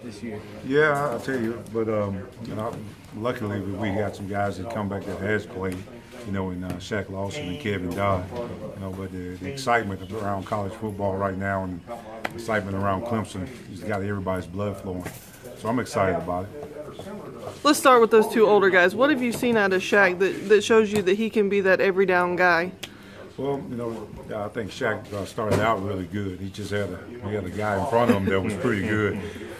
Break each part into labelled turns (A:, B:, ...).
A: this year?
B: Yeah, I'll tell you. But you know, luckily we got some guys that come back that has played. You know, in Shaq Lawson and Kevin Dodd. You know, but the excitement around college football right now and the excitement around Clemson has got everybody's blood flowing. So I'm excited about it.
C: Let's start with those two older guys. What have you seen out of Shaq that shows you that he can be that every down guy?
B: Well, you know, I think Shaq started out really good. He just had a guy in front of him that was pretty good.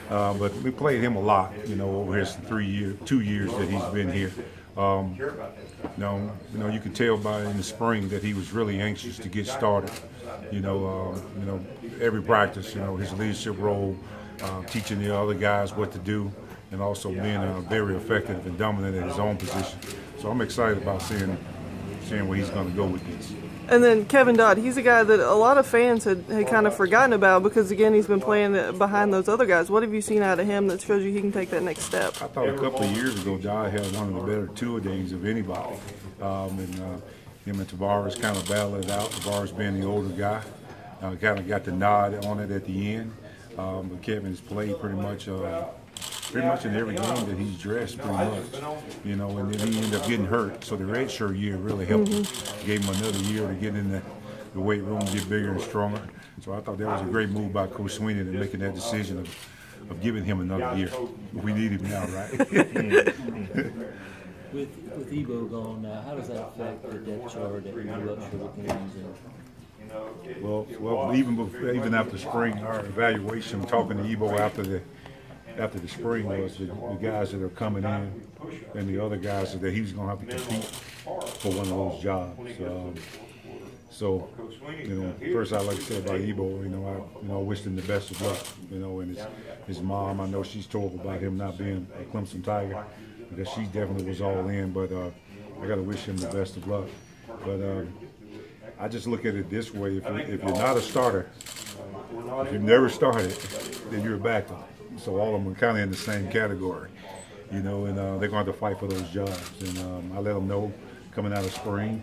B: But we played him a lot, you know, over his 2 years that he's been here. You know, you could tell by in the spring that he was really anxious to get started. You know, every practice, you know, his leadership role, teaching the other guys what to do, and also being very effective and dominant in his own position. So I'm excited about seeing where he's going to go with this.
C: And then Kevin Dodd, he's a guy that a lot of fans had kind of forgotten about because, again, he's been playing behind those other guys. What have you seen out of him that shows you he can take that next step?
B: I thought a couple of years ago, Dodd had one of the better two-a-days of anybody. Him and Tavares kind of battled it out. Tavares being the older guy, kind of got the nod on it at the end. But Kevin's played pretty much in every game that he's dressed, pretty much. You know, and then he ended up getting hurt. So the redshirt year really helped him. Gave him another year to get in the weight room, get bigger and stronger. So I thought that was a great move by Coach Swinney to making that decision of giving him another year. We need him now, right?
A: With Ebo gone now, how does that affect the depth chart that you up for the games?
B: Well, even after spring, our evaluation, talking to Ebo after the spring was the guys that are coming in and the other guys that he's going to have to compete for one of those jobs. So, you know, first I'd like to say about Ebo, I wish him the best of luck. You know, and his mom, I know she's told about him not being a Clemson Tiger because she definitely was all in. But I got to wish him the best of luck. But I just look at it this way: if you're not a starter, if you've never started, then you're a backup. So all of them are kind of in the same category, you know, and they're going to have to fight for those jobs. And I let them know coming out of spring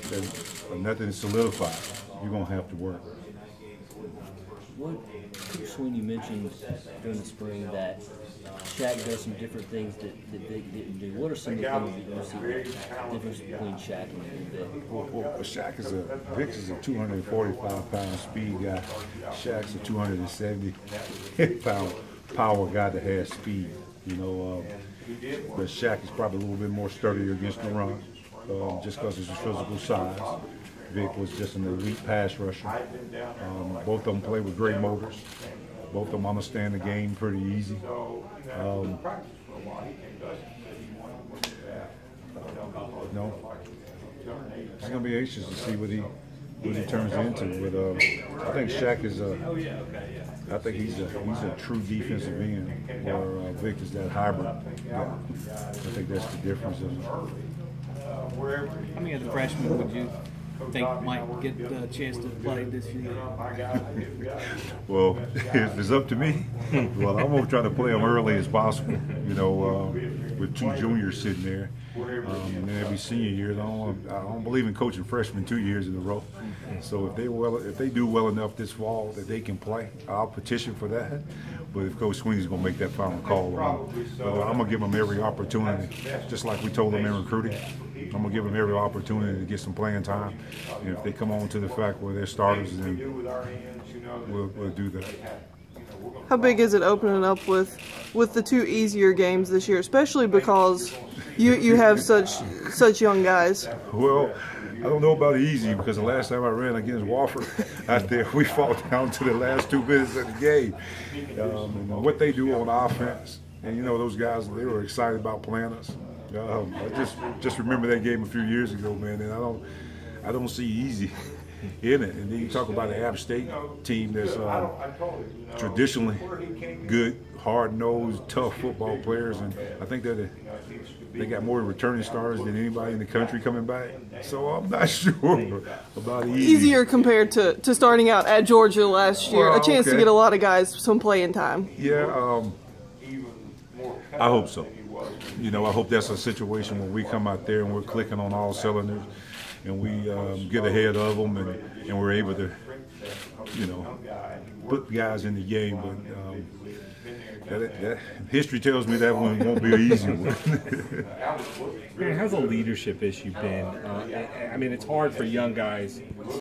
B: that nothing is solidified. You're going to have to work.
A: What Coach Swinney mentioned during the spring that Shaq does some different things that Vic didn't do. What are some of the things that you see the difference between Shaq and Vic?
B: Well, Shaq Vic is a 245-pound speed guy. Shaq's a 270-pound power guy that has speed. You know, but Shaq is probably a little bit more sturdier against the run, just because of his physical size. Vic was just an elite pass rusher. Both of them play with great motors. Both of them understand the game pretty easy. It's going to be anxious to see what he turns into. But I think Shaq is I think he's a true defensive end, where Vic is that hybrid. I think that's the difference.
D: How many of the freshmen would you think might get a chance to play this year?
B: Well, if it's up to me, well, I'm going to try to play them early as possible, you know, with two juniors sitting there. And then every senior year, I don't believe in coaching freshmen 2 years in a row. So if they do well enough this fall that they can play, I'll petition for that. But if Coach Swinney's going to make that final call, I'm going to give them every opportunity, just like we told them in recruiting. I'm going to give them every opportunity to get some playing time. And if they come on to the fact where they're starters, then we'll do that.
C: How big is it opening up with the two easier games this year, especially because you have such young guys?
B: Well, I don't know about easy because the last time I ran against Wofford out there, we fought down to the last 2 minutes of the game. And what they do on offense, and you know those guys, they were excited about playing us. I just remember that game a few years ago, man, and I don't see easy in it. And then you talk about the App State team that's traditionally good, hard-nosed, tough football players, and I think that they got more returning stars than anybody in the country coming back. So I'm not sure about easy.
C: Easier compared to starting out at Georgia last year.
B: Well,
C: a chance to get a lot of guys some playing time.
B: Yeah, I hope so. You know, I hope that's a situation where we come out there and we're clicking on all cylinders and we get ahead of them and we're able to, you know, put guys in the game. But History tells me that one won't be an easy one.
E: Man, how's the leadership issue been? I mean, it's hard for young guys